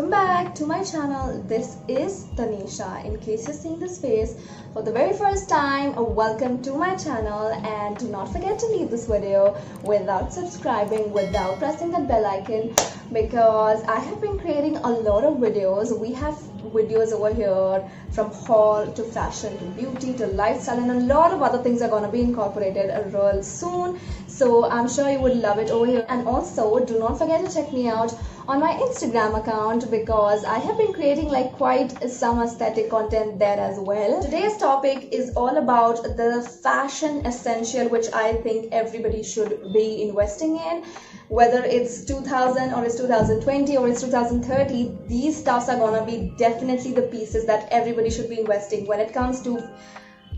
welcome back to my channel. This is Tanisha. In case you're seeing this face for the very first time, welcome to my channel, and do not forget to leave this video without subscribing, without pressing that bell icon, because I have been creating a lot of videos. We have videos over here from haul to fashion to beauty to lifestyle, and a lot of other things are going to be incorporated real soon, so I'm sure you would love it over here. And also do not forget to check me out on my Instagram account, because I have been creating like quite some aesthetic content there as well. Today's topic is all about the fashion essential which I think everybody should be investing in. Whether it's 2000 or it's 2020 or it's 2030, these stuffs are gonna be definitely the pieces that everybody should be investing when it comes to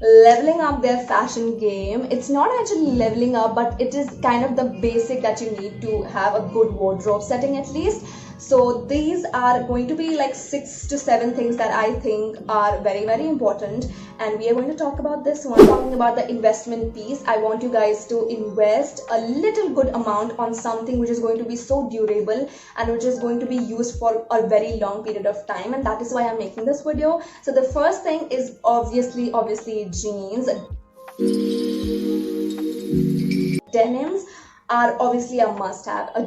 leveling up their fashion game. It's not actually leveling up, but it is kind of the basic that you need to have a good wardrobe setting at least. So these are going to be like 6 to 7 things that I think are very, very important, and we are going to talk about this one. Talking about the investment piece, I want you guys to invest a little good amount on something which is going to be so durable and which is going to be used for a very long period of time, and that is why I'm making this video. So the first thing is obviously jeans. Denims are obviously a must-have. A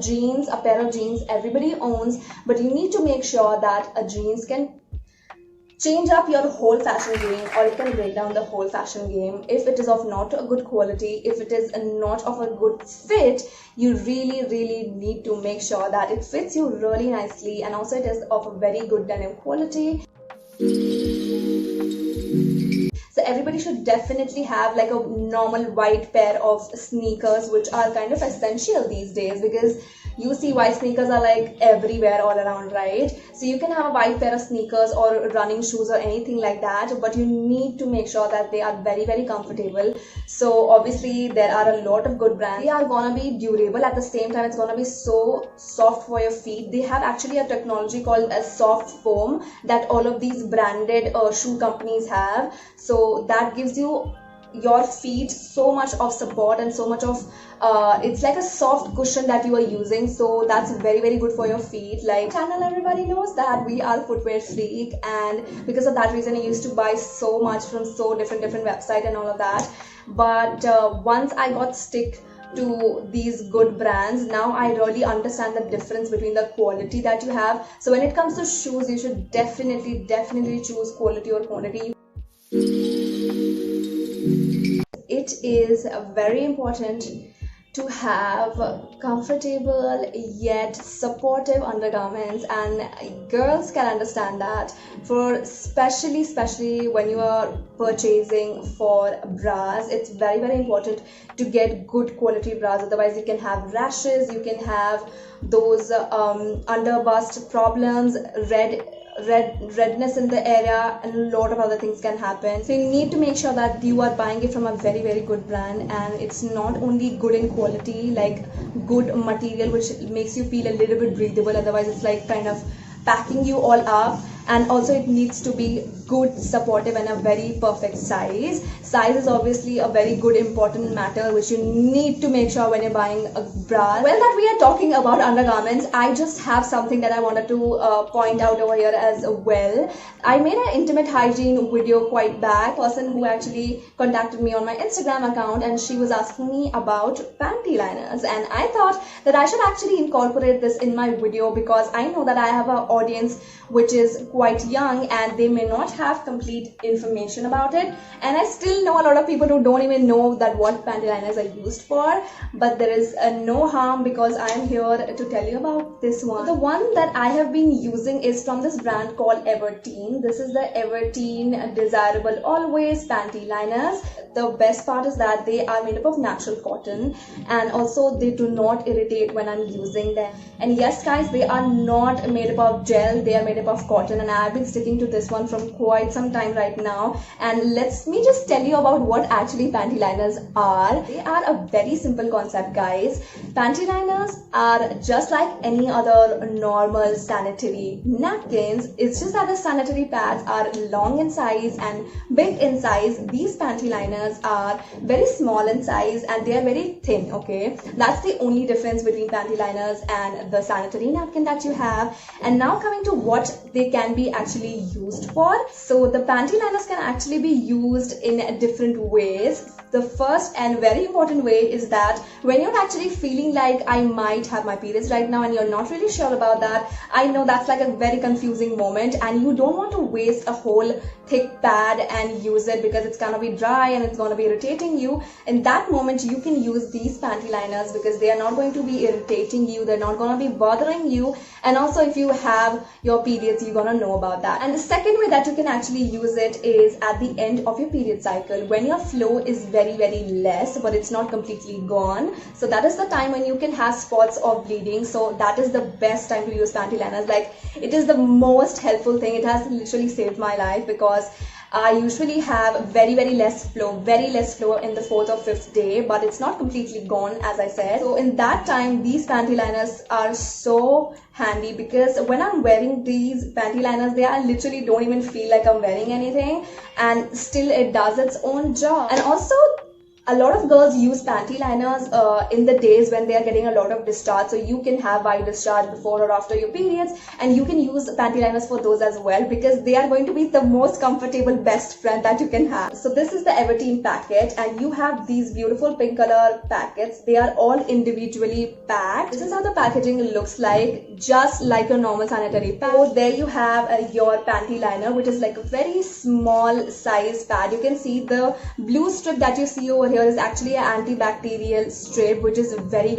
pair of jeans everybody owns, but you need to make sure that a jeans can change up your whole fashion game, or it can break down the whole fashion game if it is of not a good quality, if it is not of a good fit. You really need to make sure that it fits you really nicely, and also it is of a very good denim quality. So everybody should definitely have like a normal white pair of sneakers, which are kind of essential these days, because you see white sneakers are like everywhere all around, right? So you can have a white pair of sneakers or running shoes or anything like that, but you need to make sure that they are very comfortable. So obviously there are a lot of good brands. They are gonna be durable, at the same time it's gonna be so soft for your feet. They have actually a technology called a soft foam that all of these branded shoe companies have. So that gives your feet so much of support and so much of it's like a soft cushion that you are using, so that's very good for your feet. Like channel, everybody knows that we are footwear freak, and because of that reason I used to buy so much from so different websites and all of that. But once I got stick to these good brands, now I really understand the difference between the quality that you have. So when it comes to shoes, you should definitely choose quality or quantity. It is very important to have comfortable yet supportive undergarments, and girls can understand that. For especially when you are purchasing for bras, it's very important to get good quality bras. Otherwise you can have rashes, you can have those under bust problems, redness in the area, and a lot of other things can happen. So you need to make sure that you are buying it from a very good brand, and it's not only good in quality, like good material which makes you feel a little bit breathable. Otherwise it's like kind of packing you all up. And also it needs to be good, supportive, and a very perfect size. Size is obviously a very good important matter which you need to make sure when you're buying a bra. Well, that we are talking about undergarments, I just have something that I wanted to point out over here as well. I made an intimate hygiene video quite back. Person who actually contacted me on my Instagram account, and she was asking me about panty liners, and I thought that I should actually incorporate this in my video, because I know that I have an audience which is quite young and they may not have complete information about it, and I still know a lot of people who don't even know that what panty liners are used for. But there is no harm, because I am here to tell you about this one. The one that I have been using is from this brand called Everteen. This is the Everteen Desirable Always panty liners. The best part is that they are made up of natural cotton, and also they do not irritate when I'm using them. And yes guys, they are not made up of gel, they are made up of cotton, and I've been sticking to this one from quite some time right now. And let me just tell you about what actually panty liners are. They are a very simple concept, guys. Panty liners are just like any other normal sanitary napkins. It's just that the sanitary pads are long in size and big in size. These panty liners are very small in size and they are very thin, okay? That's the only difference between panty liners and the sanitary napkin that you have. And now coming to what they can be actually used for. So the panty liners can actually be used in different ways. The first and very important way is that when you're actually feeling like I might have my periods right now and you're not really sure about that, I know that's like a very confusing moment and you don't want to waste a whole thick pad and use it because it's gonna be dry and it's gonna be irritating you. In that moment you can use these panty liners because they are not going to be irritating you, they're not gonna be bothering you, and also if you have your periods you're gonna know about that. And the second way that you can actually use it is at the end of your period cycle when your flow is very less but it's not completely gone. So that is the time when you can have spots of bleeding. So that is the best time to use panty liners. Like, it is the most helpful thing. It has literally saved my life because I usually have very less flow in the 4th or 5th day, but it's not completely gone, as I said. So in that time these panty liners are so handy because when I'm wearing these panty liners, they are literally don't even feel like I'm wearing anything, and still it does its own job. And also a lot of girls use panty liners in the days when they are getting a lot of discharge. So you can have white discharge before or after your periods, and you can use panty liners for those as well because they are going to be the most comfortable best friend that you can have. So this is the Everteen packet and you have these beautiful pink color packets. They are all individually packed. This is how the packaging looks like, just like a normal sanitary pad. So there you have your panty liner, which is like a very small size pad. You can see the blue strip that you see over here is actually an antibacterial strip, which is very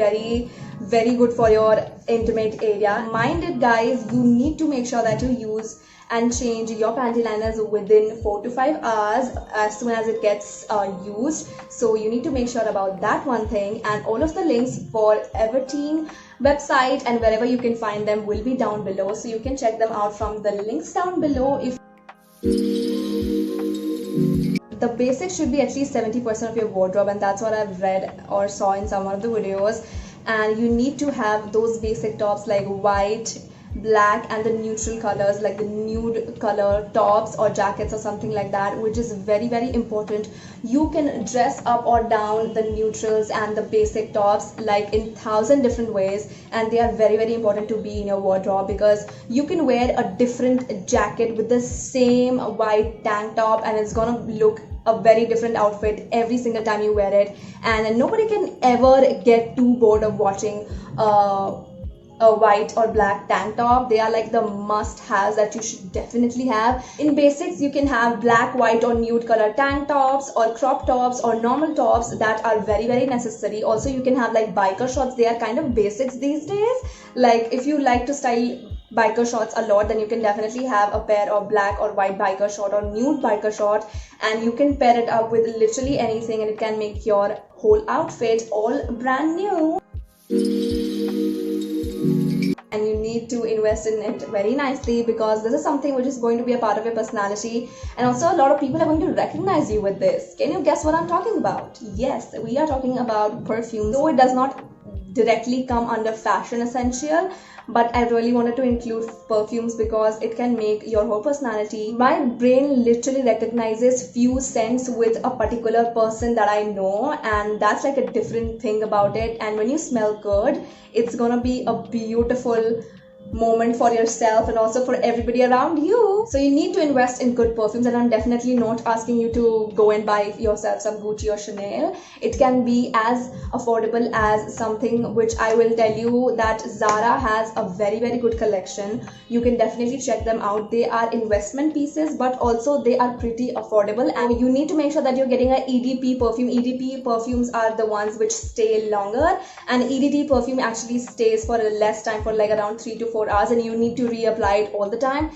good for your intimate area. Mind it, guys, you need to make sure that you use and change your panty liners within 4 to 5 hours as soon as it gets used. So you need to make sure about that one thing. And all of the links for Everteen website and wherever you can find them will be down below, so you can check them out from the links down below. If the basics should be at least 70% of your wardrobe, and that's what I've read or saw in some of the videos. And you need to have those basic tops like white, black, and the neutral colors like the nude color tops or jackets or something like that, which is very important. You can dress up or down the neutrals and the basic tops like in 1,000 different ways, and they are very important to be in your wardrobe because you can wear a different jacket with the same white tank top and it's gonna look a very different outfit every single time you wear it, and nobody can ever get too bored of watching a white or black tank top. They are like the must-haves that you should definitely have. In basics, you can have black, white, or nude color tank tops or crop tops or normal tops that are very necessary. Also, you can have like biker shorts. They are kind of basics these days. Like if you like to style biker shorts a lot, then you can definitely have a pair of black or white biker short or nude biker short, and you can pair it up with literally anything and it can make your whole outfit all brand new. And you need to invest in it very nicely because this is something which is going to be a part of your personality, and also a lot of people are going to recognize you with this. Can you guess what I'm talking about? Yes, we are talking about perfume. Though it does not directly come under fashion essential, but I really wanted to include perfumes because it can make your whole personality. My brain literally recognizes few scents with a particular person that I know, and that's like a different thing about it. And when you smell good, it's gonna be a beautiful moment for yourself and also for everybody around you. So you need to invest in good perfumes, and I'm definitely not asking you to go and buy yourself some Gucci or Chanel. It can be as affordable as something which I will tell you that Zara has a very good collection. You can definitely check them out. They are investment pieces, but also they are pretty affordable, and you need to make sure that you're getting an EDP perfume. EDP perfumes are the ones which stay longer, and EDT perfume actually stays for a less time, for like around 3 to 4 hours, and you need to reapply it all the time.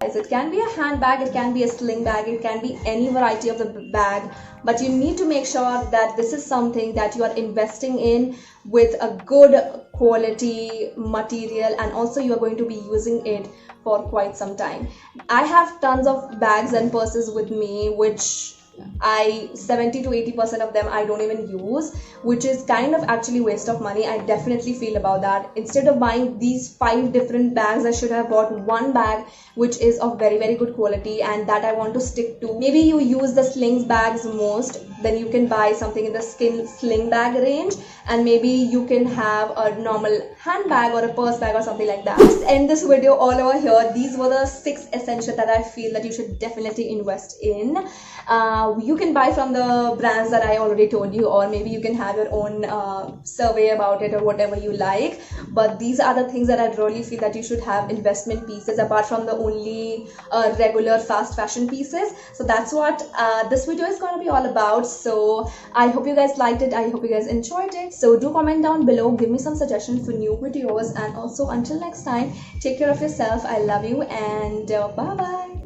It can be a handbag, it can be a sling bag, it can be any variety of the bag, but you need to make sure that this is something that you are investing in with a good quality material, and also you are going to be using it for quite some time. I have tons of bags and purses with me which 70 to 80% of them I don't even use, which is kind of actually waste of money. I definitely feel about that. Instead of buying these 5 different bags, I should have bought one bag which is of very good quality and that I want to stick to. Maybe you use the slings bags most, then you can buy something in the sling bag range, and maybe you can have a normal handbag or a purse bag or something like that. Let's end this video all over here. These were the 6 essentials that I feel that you should definitely invest in. You can buy from the brands that I already told you, or maybe you can have your own survey about it or whatever you like, but these are the things that I really feel that you should have investment pieces apart from the only regular fast fashion pieces. So that's what this video is going to be all about. So I hope you guys liked it, I hope you guys enjoyed it. So do comment down below, give me some suggestions for new videos, and also until next time, take care of yourself. I love you, and bye bye.